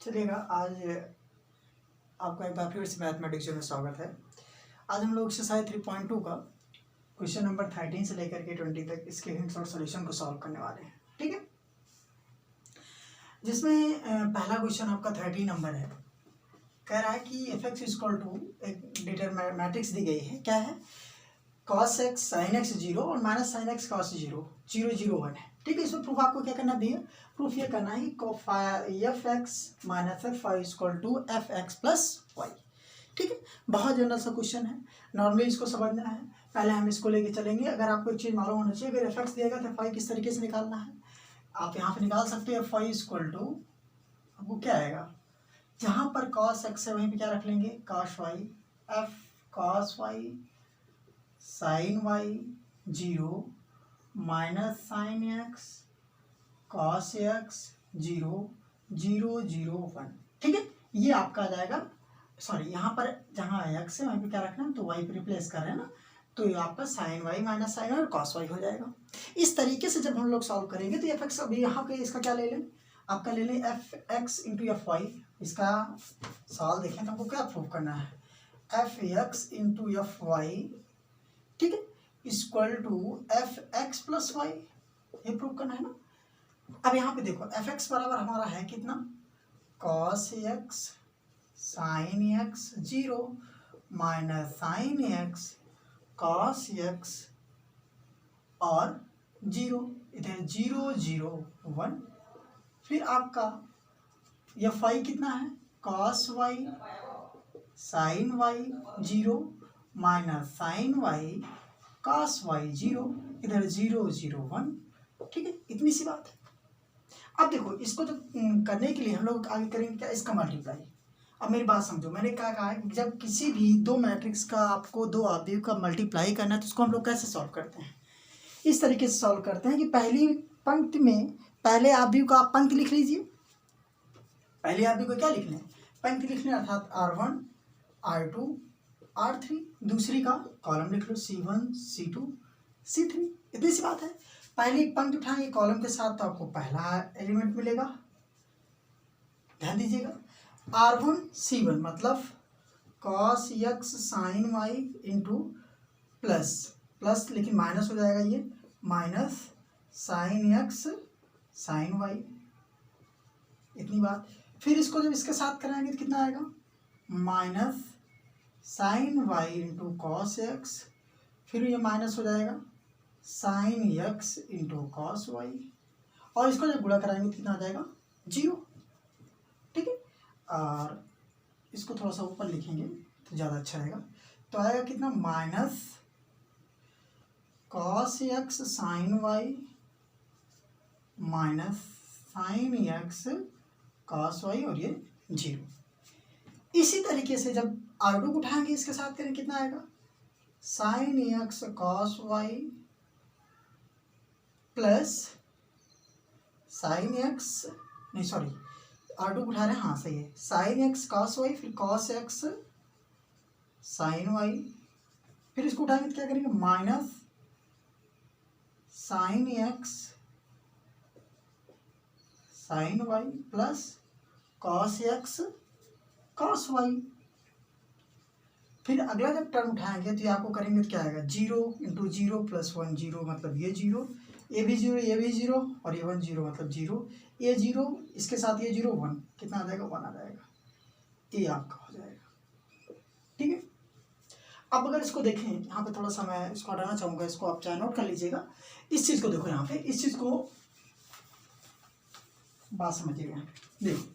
चलिएगा, आज आपका एक बार फिर से मैथमेटिक्स में स्वागत है। आज हम लोग एक्सरसाइज 3.2 का क्वेश्चन नंबर 13 से लेकर के 20 तक इसके हिंट्स और सॉल्यूशन को सॉल्व करने वाले हैं। ठीक है, जिसमें पहला क्वेश्चन आपका 13 नंबर है। कह रहा है कि एफ एक्स इक्वल टू एक डिटरमिनेंट दी गई है, क्या है, cos x sin x 0 और माइनस साइन एक्स cos 0 0 0 1 है। ठीक है, इसमें प्रूफ आपको क्या करना दिया, प्रूफ ये करना है कि f x minus f y equal to f x plus y. ठीक है, बहुत जनरल सा क्वेश्चन है, नॉर्मली इसको समझना है। पहले हम इसको लेके चलेंगे। अगर आपको एक चीज़ मालूम होना चाहिए, अगर एफ एक्स दिएगा तो एफ वाई किस तरीके से निकालना है, आप यहाँ पे निकाल सकते हो। एफ वाई इक्वल टू आपको क्या आएगा, जहाँ पर cos x है वहीं पे क्या रख लेंगे, cos y, f cos y sine y 0 minus sine x cos x 0 0 0 1। ठीक है, ये आपका आ जाएगा। सॉरी, यहाँ पर जहाँ एक्स है वहीं पे क्या रखना है, तो वाई पे रिप्लेस कर रहे हैं ना, तो ये आपका साइन वाई माइनस साइन और कॉस वाई हो जाएगा। इस तरीके से जब हम लोग सॉल्व करेंगे तो एफ एक्स, अभी यहाँ पे इसका क्या ले लें, आपका ले लें f x into f y. इसका सवाल देखें तो हमको क्या प्रूव करना है, f x into f y, ठीक है, equal to f x plus y, ये प्रूव करना है ना। अब यहाँ पे देखो एफ एक्स बराबर हमारा है कितना, cos x sine x 0 minus sine x cos x और 0, इधर 0 0 1। फिर आपका एफ वाई कितना है, cos y sine y 0 minus sine y cos y 0, इधर 0 0 1। ठीक है, इतनी सी बात है। अब देखो इसको तो करने के लिए हम लोग आगे करेंगे क्या, इसका मल्टीप्लाई। अब मेरी बात समझो, मैंने क्या कहा है कि जब किसी भी दो मैट्रिक्स का आपको दो अवयव का मल्टीप्लाई करना है तो उसको हम लोग कैसे सॉल्व करते हैं, इस तरीके से सॉल्व करते हैं कि पहली पंक्ति में पहले अवयव का आप पंक्ति लिख लीजिए। पहले अवयव को क्या लिखना है, पंक्ति लिखना है, अर्थात R1 R2 R3। दूसरी का कॉलम लिख लो, C1 C2 C3। इतनी सी बात है। पहली पंक्ति उठाएंगे कॉलम के साथ तो आपको पहला एलिमेंट मिलेगा, ध्यान दीजिएगा। R1 C1 मतलब cos x sine y into plus plus, लेकिन माइनस हो जाएगा, ये minus sine x sine y, इतनी बात। फिर इसको जब इसके साथ कराएंगे तो कितना आएगा, minus sine y into cos x, फिर ये माइनस हो जाएगा sine x into cos y, और इसको जब गुणा कराएंगे तो कितना आ जाएगा, 0। ठीक है, और इसको थोड़ा सा ऊपर लिखेंगे तो ज़्यादा अच्छा रहेगा, तो आएगा कितना, minus cos x sine y minus sine x cos y और ये 0। इसी तरीके से जब R2 को उठाएंगे इसके साथ करें, कितना आएगा, sine x cos y plus sine x, नहीं सॉरी, R2 को उठा रहे हैं, हाँ सही है, साइन एक्स कॉस वाई, फिर कॉस एक्स साइन वाई, फिर इसको उठाएंगे तो क्या करेंगे, minus sine x sine y plus cos x cos y. फिर अगला जब टर्म उठाएंगे तो ये आपको करेंगे तो क्या आएगा, 0 इंटू 0 प्लस 1 0 मतलब ये 0, ये भी 0 ये भी 0 और ये 1 0 मतलब 0, ये 0 इसके साथ ये 0 1, कितना आ जाएगा, 1 आ जाएगा, ये आपका हो जाएगा। ठीक है, अब अगर इसको देखें, यहाँ पे थोड़ा सा मैं इसको हटाना चाहूँगा, इसको आप चाहे नोट कर लीजिएगा। इस चीज़ को देखो, यहाँ पे इस चीज़ को बात समझिएगा। देखो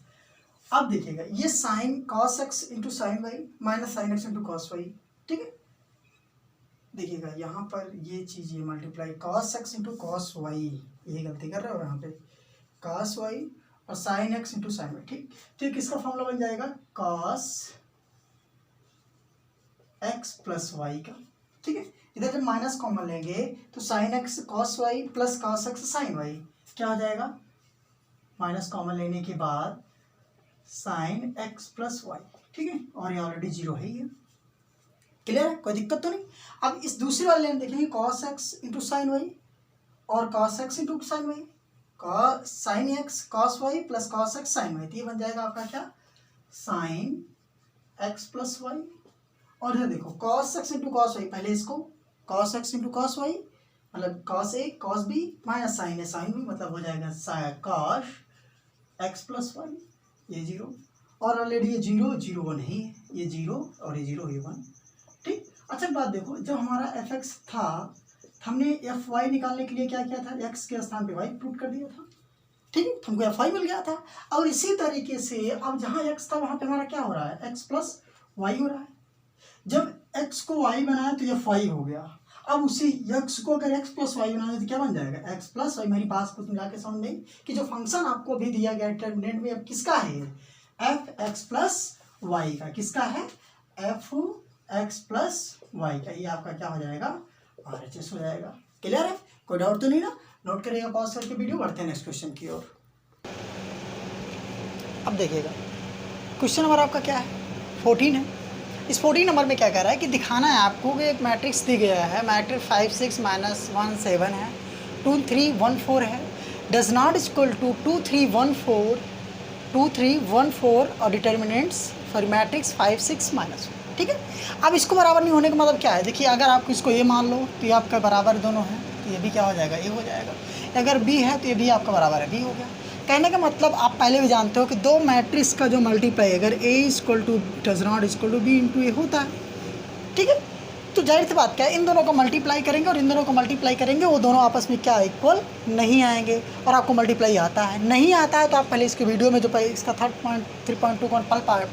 अब देखिएगा, ये sine cos x into sine y minus sine x into cos y. ठीक है, देखिएगा यहाँ पर ये चीज़, ये multiply cos x into cos y, ये गलती कर रहे हो यहाँ पे, कॉस वाई और sine x into sine y. ठीक, तो ये किसका फॉर्मूला बन जाएगा, कॉस एक्स प्लस वाई का। ठीक है, इधर जब माइनस कॉमन लेंगे तो sine x cos y plus cos x sine y क्या हो जाएगा, माइनस कॉमन लेने के बाद साइन एक्स प्लस वाई। ठीक है, और ये ऑलरेडी 0 है, ये क्लियर है, कोई दिक्कत तो नहीं। अब इस दूसरे वाले में देखेंगे, cos x into sine y और cos x into sine y, sine x cos y plus cos x sine y, तो ये बन जाएगा आपका क्या, साइन एक्स प्लस वाई। और इधर देखो cos x into cos y, पहले इसको cos x into cos y मतलब cos a cos b minus sine a sine b, मतलब हो जाएगा कॉस एक्स प्लस वाई, ये जीरो। और ऑलरेडी ये जीरो जीरो वन ही है, ये जीरो और ये जीरो ये वन। ठीक। अच्छा बात देखो, जब हमारा एफ एक्स था हमने एफ वाई निकालने के लिए क्या किया था, एक्स के स्थान पे वाई पुट कर दिया था। ठीक है, हमको एफ वाई मिल गया था। और इसी तरीके से अब जहाँ एक्स था वहाँ पे हमारा क्या हो रहा है, एक्स प्लस वाई हो रहा है। जब x को y बनाया तो एफ वाई हो गया। अब उसी x को अगर x प्लस वाई बनाया तो क्या बन जाएगा, x प्लस वाई। मेरी बात को मिला के समझ नहीं कि जो फंक्शन आपको अभी दिया गया डिटरमिनेंट में अब किसका है, एफ एक्स प्लस वाई का, किसका है, एफ एक्स प्लस वाई का। ये आपका क्या हो जाएगा, RHS हो जाएगा। क्लियर है, कोई डाउट तो नहीं ना। नोट करिएगा पॉज करके वीडियो, बढ़ते हैं नेक्स्ट क्वेश्चन की ओर। अब देखिएगा क्वेश्चन नंबर आपका क्या है, 14 है। इस 14 नंबर में क्या कह रहा है कि दिखाना है आपको कि एक मैट्रिक्स दी गया है, मैट्रिक्स 5 6 -1 7 है, 2 3 1 4 है, डज नॉट इक्वल टू 2 3 1 4 और डिटर्मिनेंट्स फॉर मैट्रिक्स 5 6 -1। ठीक है। अब इसको बराबर नहीं होने का मतलब क्या है, देखिए अगर आप इसको ये मान लो तो ये आपका बराबर दोनों है, तो ये भी क्या हो जाएगा, ए हो जाएगा। अगर बी है तो ये भी आपका बराबर है, बी हो गया। कहने का मतलब आप पहले भी जानते हो कि दो मैट्रिक्स का जो मल्टीप्लाई अगर A equal to does not equal to B into A होता है। ठीक है, तो जाहिर सी बात क्या है, इन दोनों को मल्टीप्लाई करेंगे और इन दोनों को मल्टीप्लाई करेंगे, वो दोनों आपस में क्या इक्वल नहीं आएंगे। और आपको मल्टीप्लाई आता है, नहीं आता है तो आप पहले इसके वीडियो में जो इसका 3.2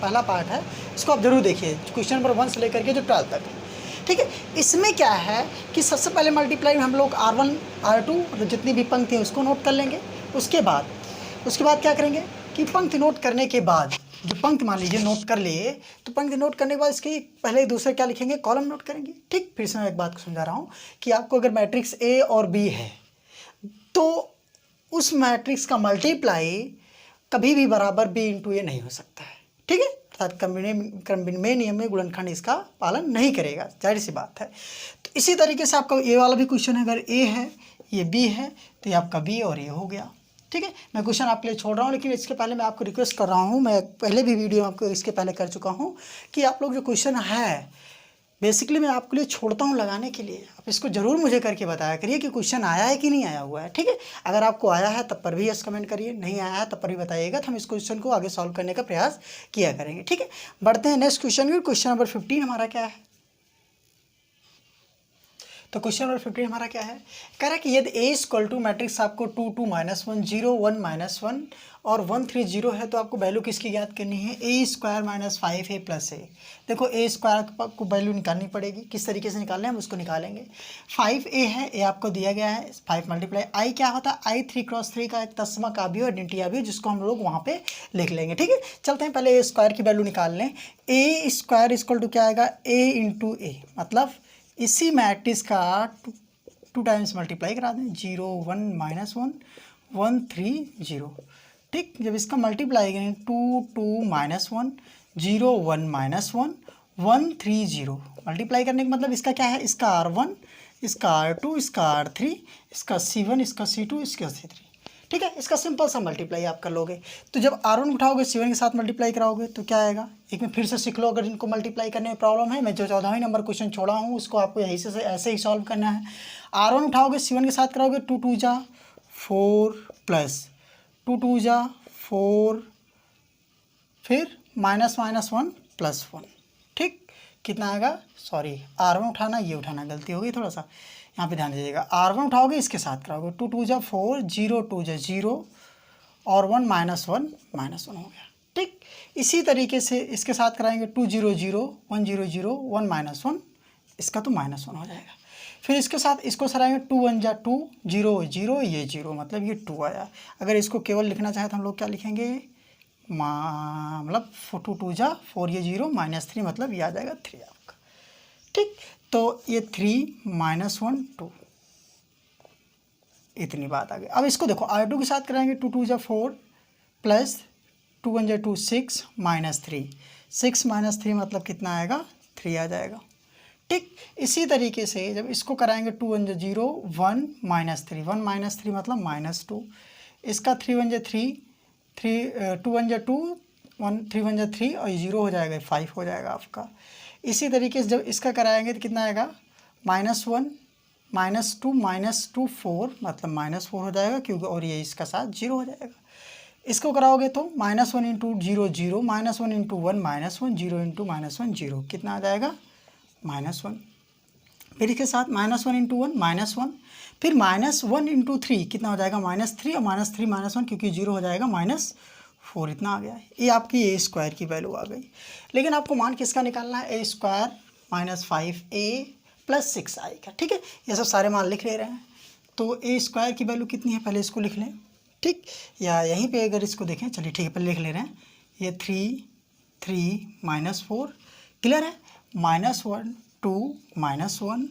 पहला पार्ट है इसको आप जरूर देखिए, क्वेश्चन नंबर 1 से लेकर के जो 12 तक है। ठीक है, इसमें क्या है कि सबसे पहले मल्टीप्लाई में हम लोग R1 R2 मतलब जितनी भी पंक्ति है उसको नोट कर लेंगे। उसके बाद क्या करेंगे कि पंक्ति नोट करने के बाद, जो पंक्ति मान लीजिए नोट कर लिए, तो पंक्ति नोट करने के बाद इसकी पहले दूसरे क्या लिखेंगे, कॉलम नोट करेंगे। ठीक, फिर से मैं एक बात को समझा रहा हूँ कि आपको अगर मैट्रिक्स ए और बी है तो उस मैट्रिक्स का मल्टीप्लाई कभी भी बराबर बी इंटू ए नहीं हो सकता है। ठीक है, अर्थात क्रमविनिमय नियम में गुणनखंड इसका पालन नहीं करेगा, जाहिर सी बात है। तो इसी तरीके से आपका ये वाला भी क्वेश्चन है, अगर ए है ये बी है तो ये आपका बी और ए हो गया। ठीक है, मैं क्वेश्चन आपके लिए छोड़ रहा हूँ, लेकिन इसके पहले मैं आपको रिक्वेस्ट कर रहा हूँ, मैं पहले भी वीडियो आपको इसके पहले कर चुका हूँ कि आप लोग जो क्वेश्चन है बेसिकली मैं आपके लिए छोड़ता हूँ लगाने के लिए, आप इसको ज़रूर मुझे करके बताया करिए कि क्वेश्चन आया है कि नहीं आया हुआ है। ठीक है, अगर आपको आया है तब पर भी यस कमेंट करिए, नहीं आया है तब पर भी बताइएगा, तो हम इस क्वेश्चन को आगे सॉल्व करने का प्रयास किया करेंगे। ठीक है, बढ़ते हैं नेक्स्ट क्वेश्चन की। क्वेश्चन नंबर 15 हमारा क्या है, तो क्वेश्चन नंबर 15 हमारा क्या है, कह रहा है कि यदि ए इक्वल टू मैट्रिक्स आपको 2 2 -1 0 1 -1 और 1 3 0 है, तो आपको वैल्यू किसकी ज्ञात करनी है, ए स्क्वायर -5a प्लस ए। देखो ए स्क्वायर को वैल्यू निकालनी पड़ेगी, किस तरीके से निकालना है हम उसको निकालेंगे। 5a है, ए आपको दिया गया है, 5 मल्टीप्लाई आई क्या होता है, आई 3 × 3 का एक तस्मा का भी आइडेंटिटी भी, जिसको हम लोग वहाँ पे लिख लेंगे। ठीक है, चलते हैं पहले ए स्क्वायर की वैल्यू निकाल लें। ए स्क्वायर इक्वल टू क्या आएगा, ए इंटू ए, मतलब इसी मैट्रिक्स का 2 टाइम्स मल्टीप्लाई करा दें, 0 1 -1 1 3 0। ठीक, जब इसका मल्टीप्लाई करें 2 2 -1 0 1 -1 1 3 0, मल्टीप्लाई करने का मतलब इसका क्या है, इसका R1 इसका R2 इसका R3 इसका C1 इसका C2 इसका C3। ठीक है, इसका सिंपल सा मल्टीप्लाई आप कर लोगे। तो जब R1 उठाओगे C1 के साथ मल्टीप्लाई कराओगे तो क्या आएगा, एक में फिर से सीख लो, अगर इनको मल्टीप्लाई करने में प्रॉब्लम है, मैं जो 14वां नंबर क्वेश्चन छोड़ा हूँ उसको आपको यहीं से ऐसे ही सॉल्व करना है। R1 उठाओगे C1 के साथ कराओगे, 2 2 जा 4 प्लस 2 2 जा 4 फिर -1 प्लस 1। ठीक, कितना आएगा, सॉरी R1 उठाना ये उठाना गलती हो गई थोड़ा सा, यहाँ पे ध्यान दीजिएगा। R1 उठाओगे इसके साथ कराओगे, 2 2 जा 4 0 2 जा 0 और 1 -1 हो गया। ठीक, इसी तरीके से इसके साथ कराएंगे 2 0 0 1 0 0 1 -1, इसका तो -1 हो जाएगा। फिर इसके साथ इसको सराएंगे 2 1 जा 2 0 0 ये 0, मतलब ये 2 आया। अगर इसको केवल लिखना चाहे तो हम लोग क्या लिखेंगे, मतलब 2 2 जा 4 ये 0 -3, मतलब ये आ जाएगा 3 आपका। ठीक, तो ये 3 -1 2, इतनी बात आ गई। अब इसको देखो R2 के साथ कराएंगे, 2 2 जा 4 प्लस 2 1 जा 2 6 -3, 6 -3 मतलब कितना आएगा, 3 आ जाएगा। ठीक, इसी तरीके से जब इसको कराएंगे 2 1 जा 0 1 -3 1 -3 मतलब -2, इसका 3 1 जा 3, 2 1 जा 2, 3 1 जा 3 और 0 हो जाएगा, 5 हो जाएगा आपका। इसी तरीके से जब इसका कराएंगे तो कितना आएगा, -1 -2 -2 4, मतलब -4 हो जाएगा क्योंकि, और ये इसका साथ 0 हो जाएगा। इसको कराओगे तो -1 × 0 0, -1 × 1 -1, 0 × -1 0, कितना आ जाएगा, -1। फिर इसके साथ -1 × 1 -1, फिर -1 × 3 कितना हो जाएगा, -3, और -3 -1 क्योंकि 0 हो जाएगा, -4, इतना आ गया। ये आपकी ए स्क्वायर की वैल्यू आ गई। लेकिन आपको मान किसका निकालना है, a² - 5a + 6i का, ठीक है। ये सब सारे मान लिख ले रहे हैं। तो a² की वैल्यू कितनी है, पहले इसको लिख लें, ठीक, या यहीं पे अगर इसको देखें, चलिए ठीक है, पहले लिख ले रहे हैं। ये 3 3 -4, क्लियर है, -1 2 -1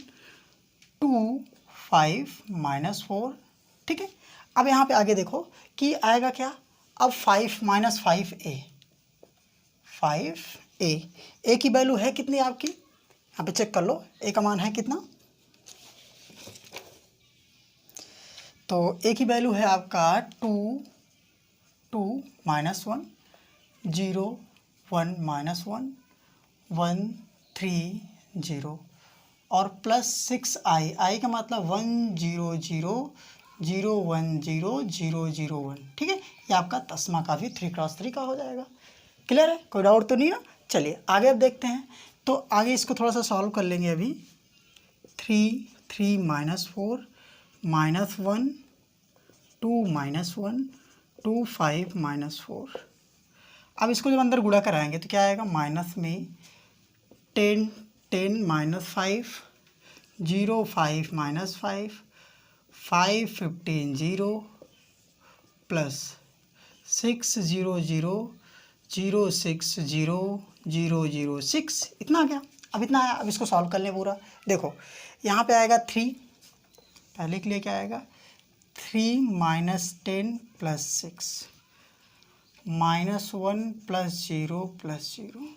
2 5 -4, ठीक है। अब यहाँ पे आगे देखो कि आएगा क्या, अब 5 - 5a, 5a, a की वैल्यू है कितनी आपकी, यहाँ पे चेक कर लो, a का मान है कितना, तो a की वैल्यू है आपका 2 2 -1 0 1 -1 1 3 0 और +6i, i का मतलब 1 0 0 0 1 0 0 0 1, ठीक है। ये आपका तस्मा का भी 3 × 3 का हो जाएगा। क्लियर है, कोई डाउट तो नहीं ना। चलिए आगे अब देखते हैं। तो आगे इसको थोड़ा सा सॉल्व कर लेंगे अभी। 3 3 -4 -1 2 -1 2 5 -4। अब इसको जब अंदर गुणा कराएंगे तो क्या आएगा, माइनस में 10 10 -5 0 5 -5 5 15 0 प्लस 6 0 0 0 6 0 0 0 6, इतना आ गया। अब इतना आया, अब इसको सॉल्व कर लें पूरा। देखो यहाँ पे आएगा 3, पहले के लिए क्या आएगा, 3 - 10 + 6 -1 + 0 + 0,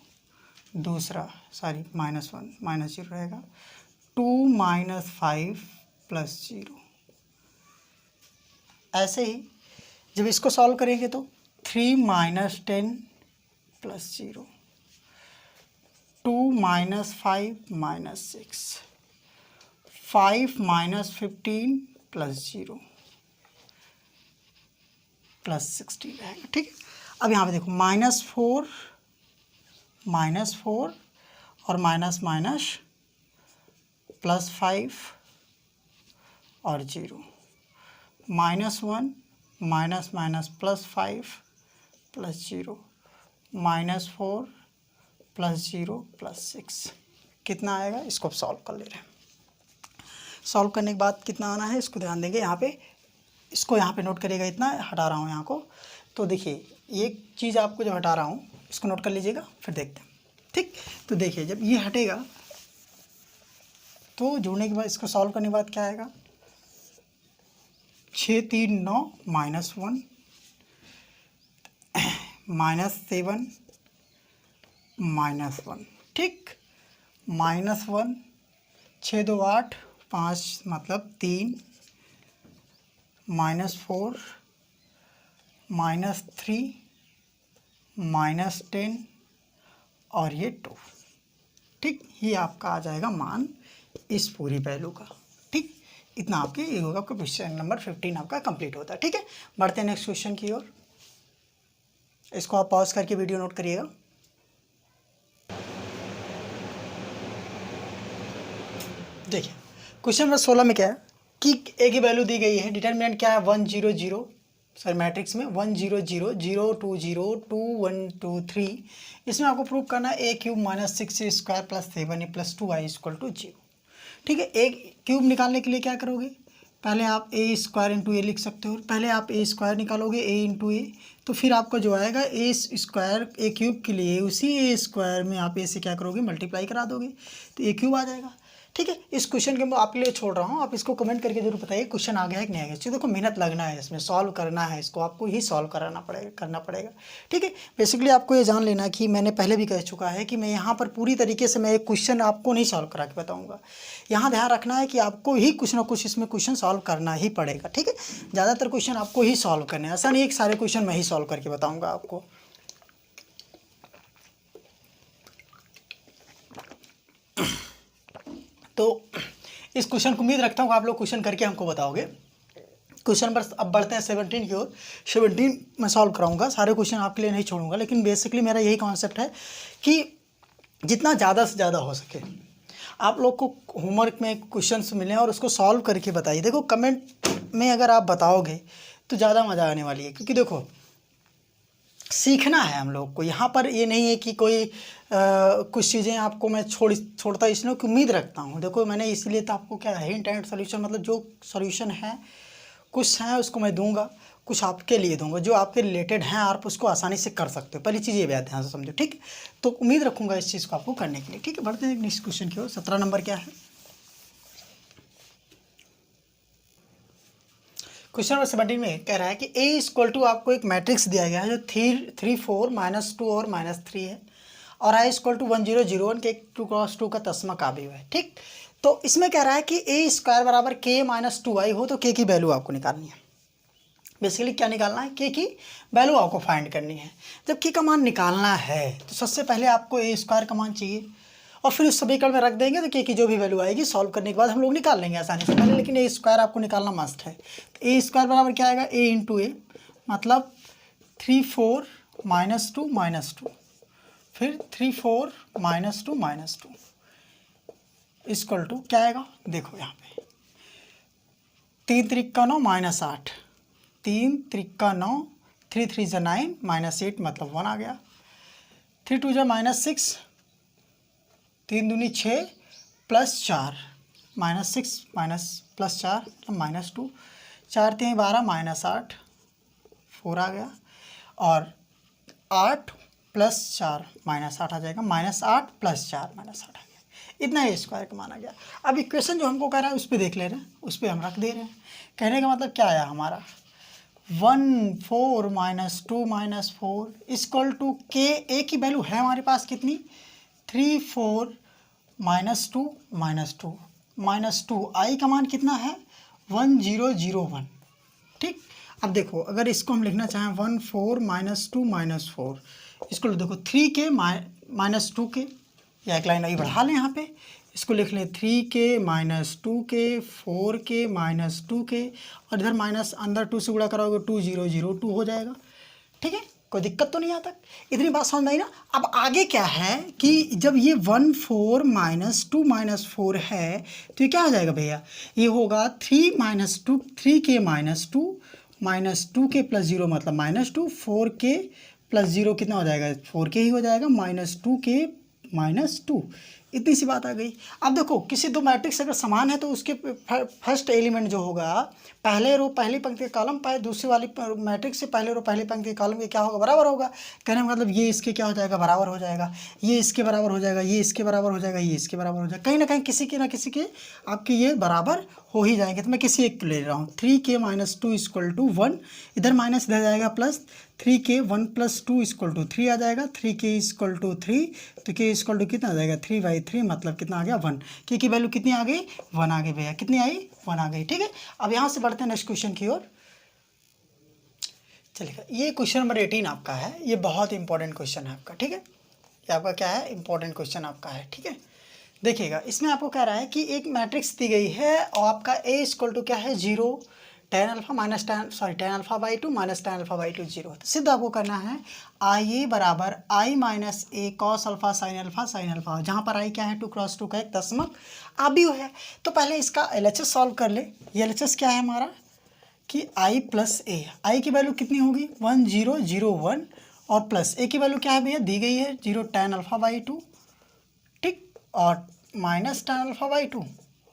दूसरा सॉरी -1 -0 रहेगा, 2 - 5 + 0। ऐसे ही जब इसको सॉल्व करेंगे तो 3 - 10 + 0 2 - 5 - 6 5 - 15 + 0 + 16 रहेगा, ठीक है। अब यहाँ पे देखो -4 और माइनस माइनस +5 और 0, -1 माइनस माइनस +5 + 0 -4 + 0 + 6, कितना आएगा, इसको अब सॉल्व कर ले रहे हैं। सॉल्व करने के बाद कितना आना है, इसको ध्यान देंगे। यहाँ पे इसको यहाँ पे नोट करिएगा, इतना हटा रहा हूँ यहाँ को। तो देखिए एक चीज़ आपको जब हटा रहा हूँ इसको नोट कर लीजिएगा, फिर देखते हैं, ठीक। तो देखिए जब ये हटेगा तो जोड़ने के बाद इसको सॉल्व करने के बाद क्या आएगा, 6 3 9 -1 -7 -1, ठीक। -1 6 2 8 5 मतलब 3 -4 -3 -10 और ये 2, ठीक। ये आपका आ जाएगा मान इस पूरी वैल्यू का, ठीक। इतना आपके ये होगा, आपका क्वेश्चन नंबर 15 आपका कंप्लीट होता है, ठीक है। बढ़ते हैं नेक्स्ट क्वेश्चन की ओर। इसको आप पॉज करके वीडियो नोट करिएगा। देखिए क्वेश्चन नंबर 16 में क्या है कि ए की वैल्यू दी गई है, डिटर्मिनेंट क्या है 1 0 0, सर मैट्रिक्स में 1 0 0 0 2 0 2 1 2 3। इसमें आपको प्रूव करना है a³ - 6a² + 7a + 2i = 0, ठीक है। ए क्यूब निकालने के लिए क्या करोगे, पहले आप a² × a लिख सकते हो। पहले आप a² निकालोगे a × a, तो फिर आपका जो आएगा a³ के लिए उसी a² में आप a से क्या करोगे, मल्टीप्लाई करा दोगे, तो a³ आ जाएगा। ठीक है। इस क्वेश्चन के मैं आपके लिए छोड़ रहा हूँ, आप इसको कमेंट करके जरूर बताइए क्वेश्चन आ गया है कि नहीं आ गया। चीज़ देखो मेहनत लगना है, इसमें सॉल्व करना है, इसको आपको ही सॉल्व करना पड़ेगा। ठीक है, बेसिकली आपको ये जान लेना कि मैंने पहले भी कह चुका है कि मैं यहाँ पर पूरी तरीके से मैं एक क्वेश्चन आपको नहीं सॉल्व करा के बताऊँगा। यहाँ ध्यान रखना है कि आपको ही कुछ ना कुछ इसमें क्वेश्चन सॉल्व करना ही पड़ेगा। ठीक है, ज़्यादातर क्वेश्चन आपको ही सॉल्व करने हैं, ऐसा नहीं है कि सारे क्वेश्चन मैं ही सॉल्व करके बताऊँगा आपको। तो इस क्वेश्चन को उम्मीद रखता हूँ आप लोग क्वेश्चन करके हमको बताओगे। क्वेश्चन नंबर अब बढ़ते हैं 17 की ओर। 17 मैं सॉल्व कराऊंगा, सारे क्वेश्चन आपके लिए नहीं छोड़ूंगा, लेकिन बेसिकली मेरा यही कॉन्सेप्ट है कि जितना ज़्यादा से ज़्यादा हो सके आप लोग को होमवर्क में क्वेश्चंस मिलें और उसको सॉल्व करके बताइए। देखो कमेंट में अगर आप बताओगे तो ज़्यादा मज़ा आने वाली है, क्योंकि देखो सीखना है हम लोग को। यहाँ पर ये नहीं है कि कोई कुछ चीज़ें आपको मैं छोड़ता इसलिए कि उम्मीद रखता हूँ। देखो मैंने इसीलिए तो आपको क्या है हिंट एंड सोल्यूशन, मतलब जो सोल्यूशन है कुछ है उसको मैं दूंगा, कुछ आपके लिए दूंगा जो आपके रिलेटेड हैं, आप उसको आसानी से कर सकते हो। पहली चीज़ ये बात ध्यान से समझो, ठीक। तो उम्मीद रखूँगा इस चीज़ को आपको करने के लिए। ठीक है, बढ़ते हैं नेक्स्ट क्वेश्चन की ओर। 17 नंबर क्या है? क्वेश्चन नंबर 17 में कह रहा है कि ए इक्वल टू आपको एक मैट्रिक्स दिया गया है जो 3 4 -2 और -3 है, और आई इक्वल टू 1 0 0 1 के 2 क्रॉस 2 का तस्मा काबिल है। ठीक, तो इसमें कह रहा है कि ए स्क्वायर बराबर के -2i हो तो के की वैल्यू आपको निकालनी है। बेसिकली क्या निकालना है? के की वैल्यू आपको फाइंड करनी है। जब के का मान निकालना है तो सबसे पहले आपको ए स्क्वायर का मान चाहिए, और फिर उस समीकरण में रख देंगे तो के की जो भी वैल्यू आएगी सॉल्व करने के बाद हम लोग निकाल लेंगे आसानी से पहले, लेकिन ए स्क्वायर आपको निकालना मस्ट है। तो ए स्क्वायर बराबर क्या आएगा? ए इंटू ए, मतलब 3 4 -2 -2, फिर 3 4 -2 -2 इक्वल टू क्या आएगा? देखो यहाँ पे 3 त्रिक 9 -8, 3 त्रिक 9, 3 3 9 -8 मतलब 1 आ गया। 3 2 -6, 3 दूनी 6 +4 -6 +4 -2, 4 3 12 -8 4 आ गया, और 8 +4 -8 आ जाएगा, -8 +4 -8 आ गया। इतना ही स्क्वायर का माना गया। अब इक्वेशन जो हमको कह रहा है उस पर देख ले रहे हैं, उस पर हम रख दे रहे हैं। कहने का मतलब क्या आया हमारा? 1 4 -2 -4 इक्वल टू के। ए की वैल्यू है हमारे पास कितनी? 3 4 -2 -2 आई का मान कितना है? 1 0 0 1। ठीक, अब देखो अगर इसको हम लिखना चाहें 1 4 -2 -4 इसको देखो 3 के -2 के, या एक लाइन अभी बढ़ा लें यहाँ पे, इसको लिख लें 3 के -2 के 4 के -2 के, और इधर माइनस अंदर 2 से गुणा कराओगे 2 0 0 2 हो जाएगा। ठीक है, कोई दिक्कत तो नहीं आता? इतनी बात समझ में आई ना? अब आगे क्या है कि जब ये 1 4 -2 -4 है तो ये क्या हो जाएगा भैया? ये होगा 3 -2 3 के -2 के +0 मतलब -2, 4 के +0 कितना हो जाएगा? 4 के ही हो जाएगा, -2 के -2। इतनी सी बात आ गई। अब देखो किसी दो मैट्रिक्स अगर समान है तो उसके फर्स्ट एलिमेंट जो होगा पहले रो पहली पंक्ति का कॉलम पाए, दूसरी वाली मैट्रिक्स से पहले रो पहली पंक्ति के कॉलम के क्या होगा? बराबर होगा। कहने का मतलब ये इसके क्या हो जाएगा? बराबर हो जाएगा, ये इसके बराबर हो जाएगा, ये इसके बराबर हो जाएगा, ये इसके बराबर हो जाएगा। कहीं ना कहीं किसी के ना किसी के आपके ये बराबर हो ही जाएंगे। तो मैं किसी एक ले रहा हूँ 3 के -2 इक्वल टू 1, इधर माइनस इधर जाएगा प्लस, 3 के 1 + 2 इक्वल टू 3 आ जाएगा, 3 के इक्वल टू 3, तो के इक्वल टू कितना आ जाएगा? 3/3 मतलब कितना आ गया? 1। के की वैल्यू कितनी आ गई? 1 आ गई भैया। कितनी आई? 1 आ गई। ठीक है, अब यहाँ से बढ़ते हैं नेक्स्ट क्वेश्चन की ओर। चलिएगा, ये क्वेश्चन नंबर 18 आपका है, ये बहुत इंपॉर्टेंट क्वेश्चन है आपका। ठीक है, ये आपका क्या है? इंपॉर्टेंट क्वेश्चन आपका है। ठीक है, देखिएगा इसमें आपको कह रहा है कि एक मैट्रिक्स दी गई है और आपका ए इक्वल टू क्या है? 0 tan α tan α/2 tan α/2 0। तो सिद्ध आपको करना है IA बराबर I - A cos α sin α, जहाँ पर I क्या है? 2 क्रॉस 2 का एक तस्मक आव्यूह है। तो पहले इसका LHS सॉल्व कर ले। ये LHS क्या है हमारा कि I + A, I की वैल्यू कितनी होगी? 1 0 0 1, और प्लस A की वैल्यू क्या है भैया? दी गई है 0 tan α/2, ठीक, और tan α/2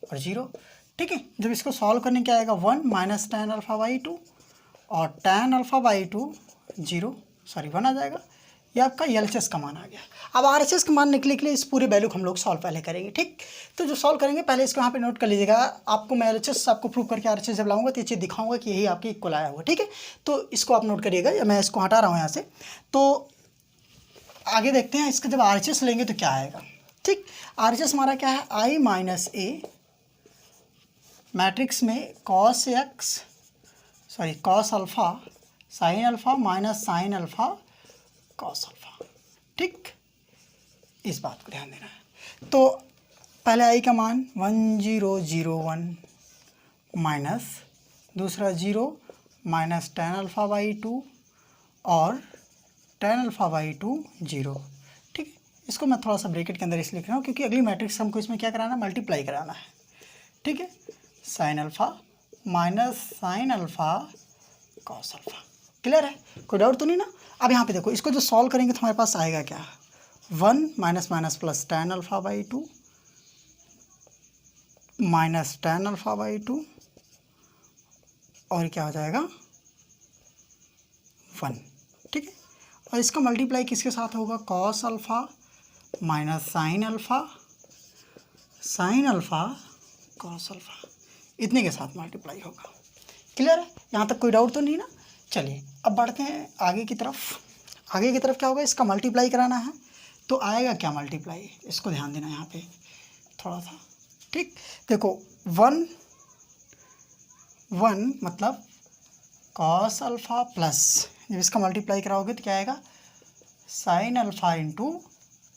और 0। ठीक है, जब इसको सॉल्व करने क्या आएगा? 1 tan α/2 और tan α/2 0 1 आ जाएगा, ये आपका LHS का मान आ गया। अब RHS का मान निकलने के लिए इस पूरे वैल्यू को हम लोग सॉल्व पहले करेंगे, ठीक। तो जो सॉल्व करेंगे पहले इसको यहाँ पे नोट कर लीजिएगा। आपको मैं LHS आपको प्रूव करके RHS जब लाऊंगा तो ये चीज़ दिखाऊंगा कि यही आपकी इक्वल आया हुआ, ठीक है। तो इसको आप नोट करिएगा, या मैं इसको हटा रहा हूँ यहाँ से। तो आगे देखते हैं इसका जब RHS लेंगे तो क्या आएगा, ठीक। RHS हमारा क्या है, I माइनस A मैट्रिक्स में cos alpha sine alpha minus sine alpha cos alpha, ठीक। इस बात को ध्यान देना है। तो पहले आई का मान 1001 माइनस दूसरा 0 माइनस टेन अल्फ़ा बाई 2 और टेन अल्फ़ा बाई 2 0, ठीक है। इसको मैं थोड़ा सा ब्रैकेट के अंदर इसलिए लिख रहा हूँ क्योंकि अगली मैट्रिक्स हमको इसमें क्या कराना है, मल्टीप्लाई कराना है, ठीक है। Sine alpha minus sine alpha cos alpha, clear है, कोई डाउट तो नहीं ना। अब यहाँ पे देखो, इसको जो सॉल्व करेंगे तो हमारे पास आएगा क्या, 1 minus minus plus tan alpha by 2 minus tan alpha by 2 और क्या हो जाएगा 1, ठीक है। और इसका मल्टीप्लाई किसके साथ होगा, cos alpha minus sine alpha cos alpha, इतने के साथ मल्टीप्लाई होगा, क्लियर है। यहाँ तक कोई डाउट तो नहीं ना। चलिए अब बढ़ते हैं आगे की तरफ। आगे की तरफ क्या होगा, इसका मल्टीप्लाई कराना है तो आएगा क्या मल्टीप्लाई, इसको ध्यान देना यहाँ पे थोड़ा सा, ठीक। देखो 1 मतलब कॉस अल्फ़ा प्लस, जब इसका मल्टीप्लाई कराओगे तो क्या आएगा, sign alpha into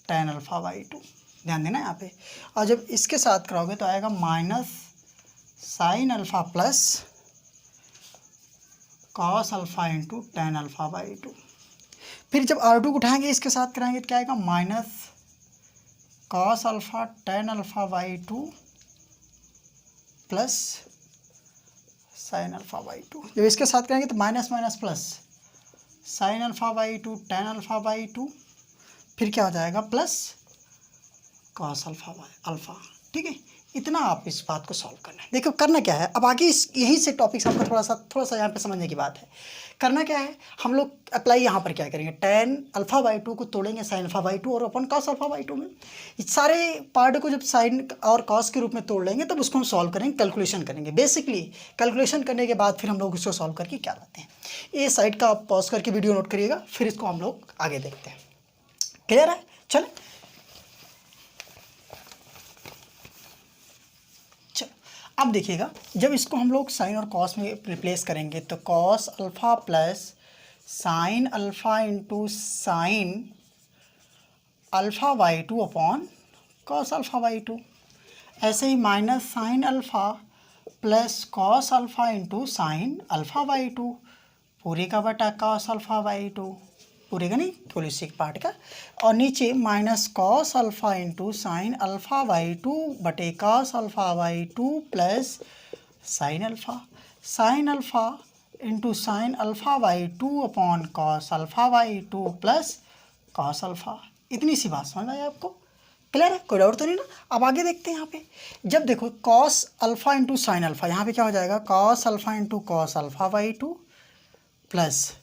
tan alpha by 2, ध्यान देना यहाँ पे। और जब इसके साथ कराओगे तो आएगा minus sine alpha plus cos alpha into tan alpha by 2। फिर जब R2 को उठाएंगे इसके साथ कराएंगे तो क्या आएगा, minus cos alpha tan alpha by 2 plus sine alpha by 2। जब इसके साथ कराएंगे तो minus minus plus sine alpha by 2 tan alpha by 2, फिर क्या हो जाएगा plus cos alpha by alpha, ठीक है। इतना आप इस बात को सॉल्व करना है। देखो करना क्या है, अब आगे इस यहीं से टॉपिक्स आपको थोड़ा सा यहाँ पे समझने की बात है। करना क्या है, हम लोग अप्लाई यहाँ पर क्या करेंगे, टेन अल्फ़ा बाई 2 को तोड़ेंगे साइन अल्फ़ा बाई 2 और अपन कॉस अल्फ़ा बाई 2 में इस सारे पार्ट को जब साइन और कॉस के रूप में तोड़ लेंगे तब उसको हम सॉल्व करेंगे, कैलकुलेशन करेंगे। बेसिकली कैलकुलेशन करने के बाद फिर हम लोग इसको सॉल्व करके क्या लाते हैं। ये साइड का आप पॉज करके वीडियो नोट करिएगा, फिर इसको हम लोग आगे देखते हैं, क्लियर है। चलें अब देखिएगा, जब इसको हम लोग साइन और कॉस में रिप्लेस करेंगे तो cos alpha plus sine alpha into sine alpha by 2 upon cos alpha by 2। ऐसे ही minus sine alpha plus cos alpha into sine alpha by 2 पूरे का बटा कॉस अल्फ़ा बाई 2, पूरे का नहीं केवल इसी पार्ट का। और नीचे minus cos alpha into sine alpha by 2 बटे cos alpha by 2 plus sine alpha into sine alpha by 2 upon cos alpha by 2 plus cos alpha. इतनी सी बात समझ आई आपको, क्लियर है, कोई डाउट तो नहीं ना। अब आगे देखते हैं यहाँ पे, जब देखो cos alpha into sine alpha, यहाँ पे क्या हो जाएगा, cos alpha into cos alpha by 2 plus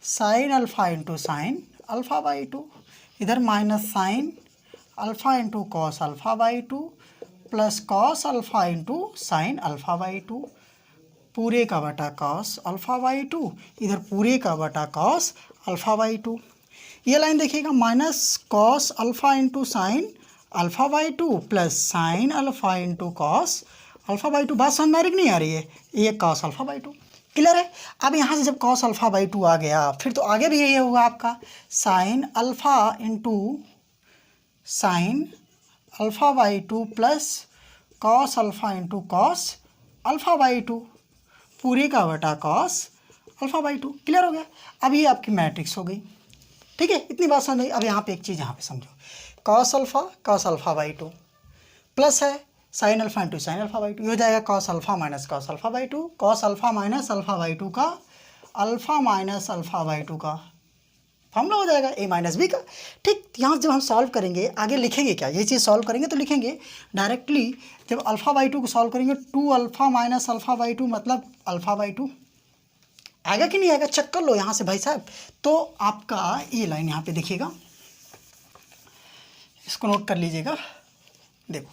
sine alpha into sine alpha by 2, इधर minus sine alpha into cos alpha by 2 plus cos alpha into sine alpha by 2 पूरे का बटा cos alpha by 2, इधर पूरे का बटा कॉस अल्फ़ा बाई 2। ये line देखिएगा, minus cos alpha into sine alpha by 2 plus sine alpha into cos alpha by 2। बात समझ में आ रही कि नहीं आ रही है, ये कॉस अल्फ़ा बाई 2, क्लियर है। अब यहाँ से जब कॉस अल्फ़ा बाई 2 आ गया, फिर तो आगे भी यही होगा आपका, sign alpha into sine alpha by 2 plus cos alpha into cos alpha by 2 पूरे का बटा कॉस अल्फ़ा बाई 2, क्लियर हो गया। अब ये आपकी मैट्रिक्स हो गई, ठीक है, इतनी बात समझ आई। अब यहाँ पे एक चीज़ यहाँ पे समझो, कॉस अल्फ़ा बाई 2 प्लस है sign alpha into sine alpha by 2, हो जाएगा cos alpha minus cos alpha by 2, cos alpha minus alpha by 2 का अल्फ़ा माइनस अल्फ़ा बाई 2 का फॉर्मूला हो जाएगा ए माइनस बी का, ठीक। यहाँ जब हम सॉल्व करेंगे आगे लिखेंगे क्या, ये चीज़ सॉल्व करेंगे तो लिखेंगे डायरेक्टली, जब अल्फ़ा बाई 2 को सॉल्व करेंगे 2 अल्फ़ा माइनस अल्फ़ा बाई 2 मतलब अल्फ़ा बाई 2, आएगा कि नहीं आएगा, चेक कर लो यहाँ से भाई साहब। तो आपका ये लाइन यहाँ पे देखिएगा, इसको नोट कर लीजिएगा। देखो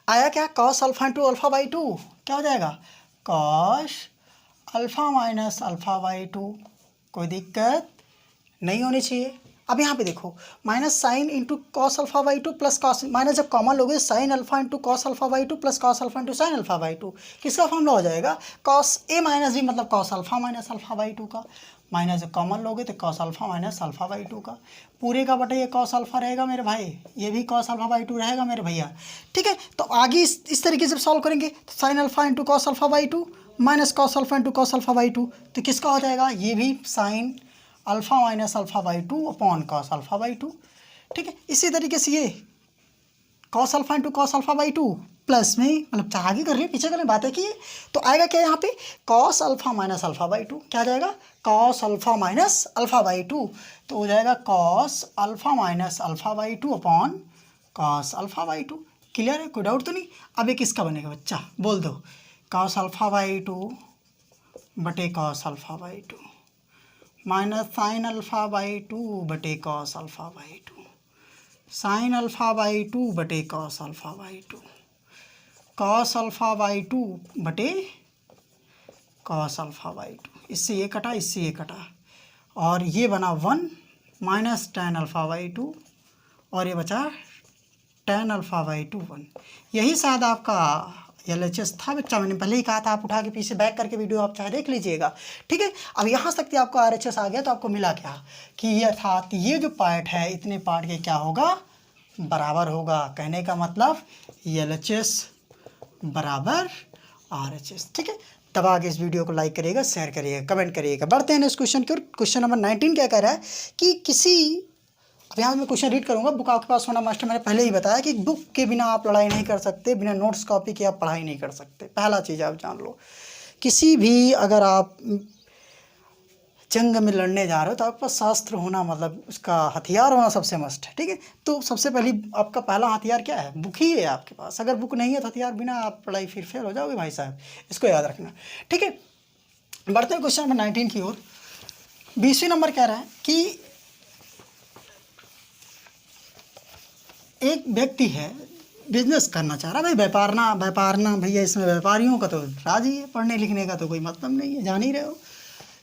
आया क्या, cos alpha into alpha by to, क्या हो जाएगा, cos alpha minus alpha by to. कोई दिक्कत नहीं होनी चाहिए। अब यहाँ पे देखो minus sine into cos alpha by two plus cos, minus जब कॉमन लोगे sine alpha into cos alpha by two plus cos alpha into sine alpha by to, किसका फॉर्मूला हो जाएगा, कॉस ए माइनस बी मतलब cos alpha minus alpha by to का, minus जब common लोगे तो cos alpha minus alpha by to का, पूरे का बटा ये कॉस अल्फा रहेगा मेरे भाई, ये भी कॉस अल्फा बाई टू रहेगा मेरे भैया। ठीक है, तो आगे इस तरीके से सॉल्व करेंगे तो sine alpha into cos alpha by two minus cos alpha into cos alpha by to, तो किसका हो जाएगा, ये भी sine alpha minus alpha by two upon cos alpha by to. ठीक है, इसी तरीके से ये cos alpha into cos alpha by two plus में, मतलब आगे कर रहे पीछे कर रहे बातें की, तो आएगा क्या यहाँ पे, cos alpha minus alpha by to, क्या जाएगा, cos alpha minus alpha by to, तो हो जाएगा cos alpha minus alpha by two upon cos alpha by to. Clear है, कोई डाउट तो नहीं। अब एक किसका बनेगा बच्चा, बोल दो, कॉस अल्फा बाई टू बटे cos alpha by two minus sine alpha by two बटे cos alpha by two, sine alpha by two बटे cos alpha by two, cos alpha by two बटे कॉस अल्फा बाई टू, इससे ये कटा इससे ये कटा, और ये बना 1 minus tan alpha by to, और ये बचा टेन अल्फा बाई टू 1। यही शायद आपका LHS था बच्चा, मैंने पहले ही कहा था, आप उठा के पीछे बैक करके वीडियो आप चाहे देख लीजिएगा। ठीक है, अब यहाँ तक आपको RHS आ गया, तो आपको मिला क्या कि ये अर्थात ये जो पार्ट है इतने पार्ट के क्या होगा, बराबर होगा। कहने का मतलब LHS बराबर RHS। ठीक है, तब आगे इस वीडियो को लाइक करिएगा, शेयर करिएगा, कमेंट करिएगा। बढ़ते हैं इस क्वेश्चन की ओर। क्वेश्चन नंबर 19 क्या कह रहा है कि किसी, अब यहाँ मैं क्वेश्चन रीड करूँगा, बुक आपके पास होना मास्टर, मैंने पहले ही बताया कि बुक के बिना आप लड़ाई नहीं कर सकते, बिना नोट्स कॉपी के आप पढ़ाई नहीं कर सकते। पहला चीज़ आप जान लो, किसी भी अगर आप जंग में लड़ने जा रहे हो तो आपके पास शास्त्र होना, मतलब उसका हथियार होना सबसे मस्ट है। ठीक है, तो सबसे पहली आपका पहला हथियार क्या है, बुक ही है आपके पास। अगर बुक नहीं है तो हथियार बिना आप पढ़ाई फिर फेल हो जाओगे भाई साहब, इसको याद रखना। ठीक है, बढ़ते हैं क्वेश्चन नंबर 19 की ओर। 20वें नंबर कह रहा है कि एक व्यक्ति है बिजनेस करना चाह रहा है, भाई व्यापार ना भैया, इसमें व्यापारियों का तो राज ही है, पढ़ने लिखने का तो कोई मतलब नहीं है, जान ही रहे हो,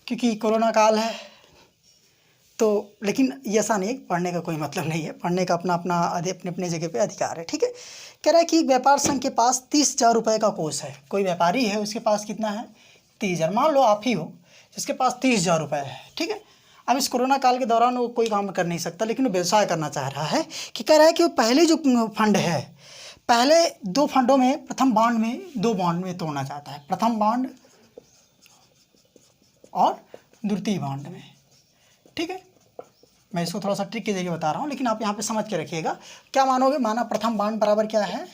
क्योंकि कोरोना काल है। तो लेकिन ऐसा नहीं है, पढ़ने का कोई मतलब नहीं है, पढ़ने का अपना अपना अपने अपने जगह पे अधिकार है। ठीक है, कह रहा है कि व्यापार संघ के पास 30,000 रुपये का कोष है। कोई व्यापारी है, उसके पास कितना है, 30,000। मान लो आप ही हो जिसके पास 30,000 रुपये है। ठीक है, अब इस कोरोना काल के दौरान वो कोई काम कर नहीं सकता, लेकिन वो व्यवसाय करना चाह रहा है। कि कह रहा है कि वो पहले जो फंड है, पहले 2 फंडों में, प्रथम बॉन्ड में 2 बॉन्ड में तोड़ना चाहता है, प्रथम बॉन्ड और द्वितीय बॉन्ड में। ठीक है, मैं इसको थोड़ा सा ट्रिक के जरिए बता रहा हूँ, लेकिन आप यहाँ पे समझ के रखिएगा। क्या मानोगे, माना प्रथम बॉन्ड बराबर क्या है,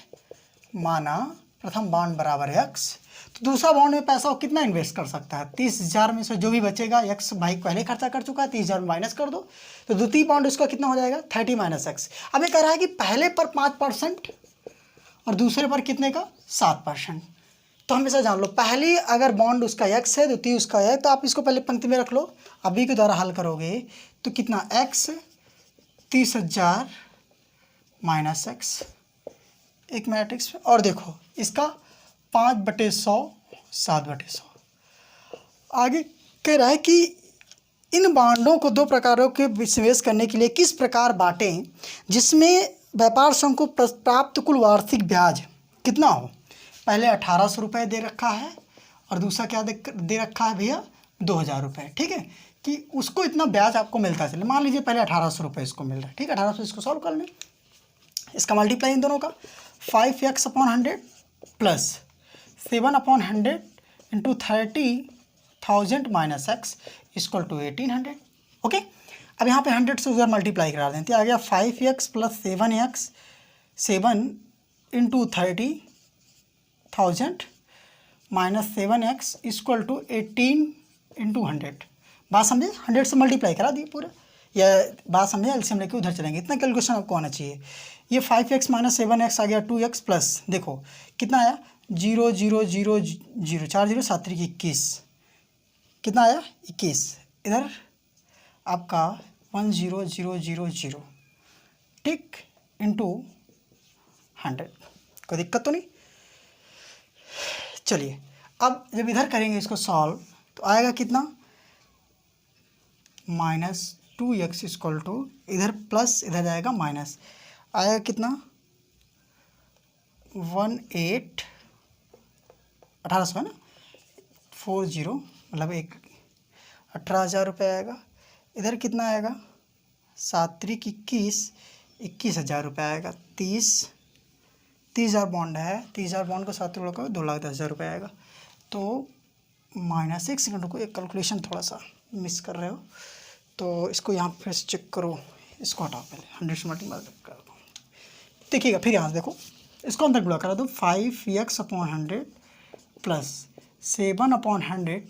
माना प्रथम बॉन्ड बराबर x, तो दूसरा बॉन्ड में पैसा वो कितना इन्वेस्ट कर सकता है, 30,000 में से जो भी बचेगा, x भाई पहले खर्चा कर चुका है, 30,000 में माइनस कर दो, तो द्वितीय बॉन्ड उसका कितना हो जाएगा, 30 माइनस x। अब ये कह रहा है कि पहले पर 5% और दूसरे पर कितने का, 7%। तो हमेशा जान लो, पहली अगर बॉन्ड उसका x है, द्वितीय उसका है, तो आप इसको पहले पंक्ति में रख लो। अभी के द्वारा हल करोगे तो कितना, x 30,000 माइनस x, एक मैट्रिक्स। और देखो इसका 5/100 7/100। आगे कह रहा है कि इन बॉन्डों को 2 प्रकारों के निवेश करने के लिए किस प्रकार बांटें जिसमें व्यापार संघ को प्राप्त कुल वार्षिक ब्याज कितना हो। पहले 1,800 रुपये दे रखा है और दूसरा क्या दे रखा है भैया, 2,000 रुपये। ठीक है, कि उसको इतना ब्याज आपको मिलता चले। मान लीजिए पहले 1,800 रुपये इसको मिल रहा है। ठीक है, 1,800 इसको सॉल्व कर लें, इसका मल्टीप्लाई इन दोनों का 5x/100 plus 7/100 into 30,000 minus x equal to 1,800। Okay, अब यहाँ पे 100 से उधर मल्टीप्लाई करा दें तो आ गया 5x plus 7x 7 into 30,000 minus 7x equal to 18 into 100। बात समझे, 100 से मल्टीप्लाई करा दिए पूरा, या बात समझे, एलसीएम लेके उधर चलेंगे। इतना कैलकुलेशन आपको आना चाहिए। ये 5x माइनस 7x आ गया 2x प्लस, देखो कितना आया 0 0 0 0 4 0 7 3 21 कितना आया 21, इधर आपका 10000, ठीक, इंटू 100। कोई दिक्कत तो नहीं। चलिए अब जब इधर करेंगे इसको सॉल्व तो आएगा कितना, -2x इक्वल टू, इधर प्लस इधर जाएगा माइनस, आएगा कितना 1800 है ना, 40 मतलब 18,000 रुपये आएगा। इधर कितना आएगा 7 त्रिक 21,000 रुपये आएगा। 30,000 बॉन्ड है, 30,000 बॉन्ड को 7 का 2,10,000 रुपये आएगा। तो माइनस एक सेकंड को, एक कैलकुलेशन थोड़ा सा मिस कर रहे हो तो इसको यहाँ फिर से चेक करो, इसको हटाओ पहले, 100 से मल्टीप्लाई कर दो। देखिएगा फिर यहाँ से देखो, इसको अंदर गुणा करा दो, 5x/100 प्लस 7/100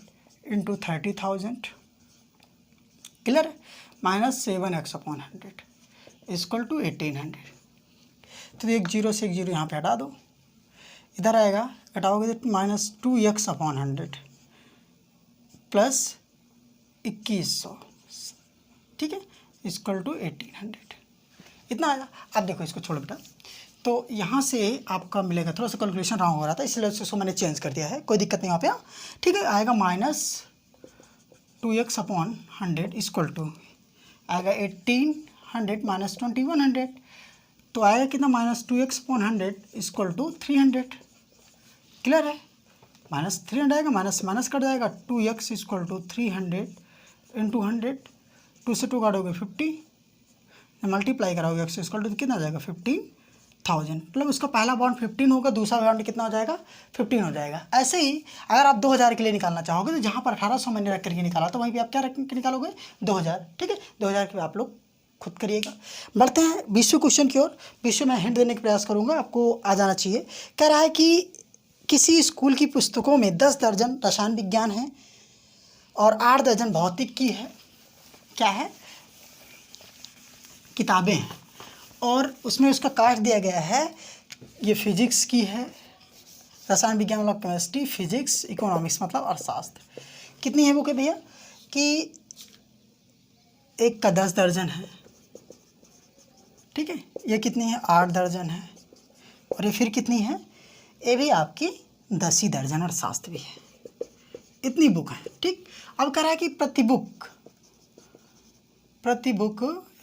इंटू 30,000, क्लियर है, माइनस 7x/100 इक्वल टू 1800। तो एक जीरो से एक जीरो यहाँ पे हटा दो, इधर आएगा, घटाओगे तो -2x/100 प्लस 2100, ठीक है, इक्वल टू 1800, इतना आएगा। अब देखो इसको छोड़ो बेटा, तो यहाँ से आपका मिलेगा, थोड़ा सा कैलकुलेशन रॉन्ग हो रहा था इसलिए उसको मैंने चेंज कर दिया है, कोई दिक्कत नहीं वहाँ पे, ठीक है। आएगा -2x/100 इक्वल टू आएगा 1800 माइनस 2100, तो आएगा कितना -2x/100 इक्वल टू 300, क्लियर है। -300 आएगा, माइनस कट जाएगा, 2x इक्वल टू 300 इंटू 100, 2 से 2 काटोगे 50, मल्टीप्लाई कराओगे x इक्वल टू कितना आ जाएगा 15,000, मतलब उसका पहला बॉन्ड 15 होगा, दूसरा बॉन्ड कितना हो जाएगा 15 हो जाएगा। ऐसे ही अगर आप 2000 के लिए निकालना चाहोगे तो जहाँ पर 1800 मैंने रख करके निकाला तो वहीं पे आप क्या रख के निकालोगे 2000, ठीक है। 2000 के आप लोग खुद करिएगा। बढ़ते हैं 20वें क्वेश्चन की ओर। 20वें मैं हिंट देने का प्रयास करूँगा, आपको आ जाना चाहिए। कह रहा है कि किसी स्कूल की पुस्तकों में 10 दर्जन रसायन विज्ञान है और 8 दर्जन भौतिक की है, क्या है, किताबें हैं, और उसमें उसका काट दिया गया है, ये फिजिक्स की है, रसायन विज्ञान मतलब केमिस्ट्री, फिजिक्स, इकोनॉमिक्स मतलब अर्थशास्त्र। कितनी है वो के भैया कि एक का 10 दर्जन है, ठीक है, ये कितनी है 8 दर्जन है, और ये फिर कितनी है, ये भी आपकी 10 ही दर्जन अर्थशास्त्र भी है। इतनी बुक है, ठीक। अब कह रहा है कि प्रति बुक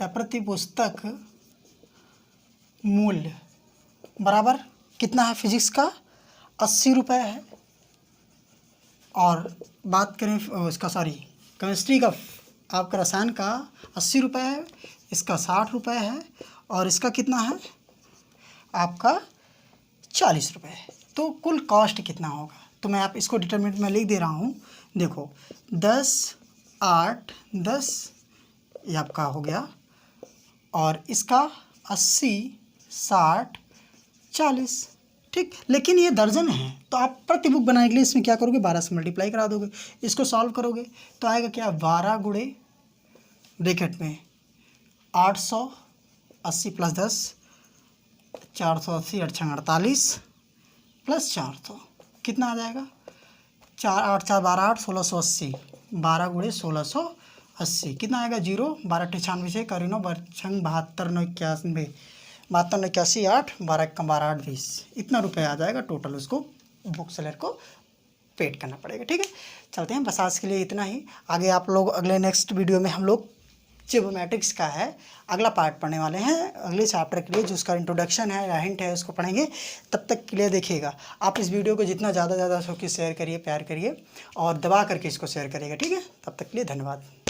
या प्रति पुस्तक मूल्य बराबर कितना है, फिजिक्स का 80 रुपये है, और बात करें उसका केमिस्ट्री का, आपका रसायन का 80 रुपये है, इसका 60 रुपये है, और इसका कितना है आपका 40 रुपये है। तो कुल कॉस्ट कितना होगा, तो मैं आप इसको डिटरमिनेंट में लिख दे रहा हूँ। देखो 10, 8, 10 ये आपका हो गया, और इसका 80, 60, 40, ठीक। लेकिन ये दर्जन है तो आप प्रति बुक बनाने के लिए इसमें क्या करोगे 12 से मल्टीप्लाई करा दोगे, इसको सॉल्व करोगे तो आएगा क्या 12 गुणे ब्रैकेट में 800, 80 प्लस 10 480, 8 छंग 48 प्लस 400, कितना आ जाएगा 4 8 4 12 8 1680, 12 गुणे 1680, कितना आएगा 0 12 98 से करी 9 छंग 72 9 81 72 9 81 8 12 1 12 8 20, इतना रुपये आ जाएगा टोटल, उसको बुक सेलर को पेड करना पड़ेगा, ठीक है। चलते हैं, बस आज के लिए इतना ही। आगे आप लोग अगले नेक्स्ट वीडियो में हम लोग जियोमेट्रिक्स का है अगला पार्ट पढ़ने वाले हैं, अगले चैप्टर के लिए जो उसका इंट्रोडक्शन है या हिंट है उसको पढ़ेंगे। तब तक के लिए देखिएगा, आप इस वीडियो को जितना ज़्यादा हो कि शेयर करिए, प्यार करिए और दबा करके इसको शेयर करिएगा, ठीक है। तब तक के लिए धन्यवाद।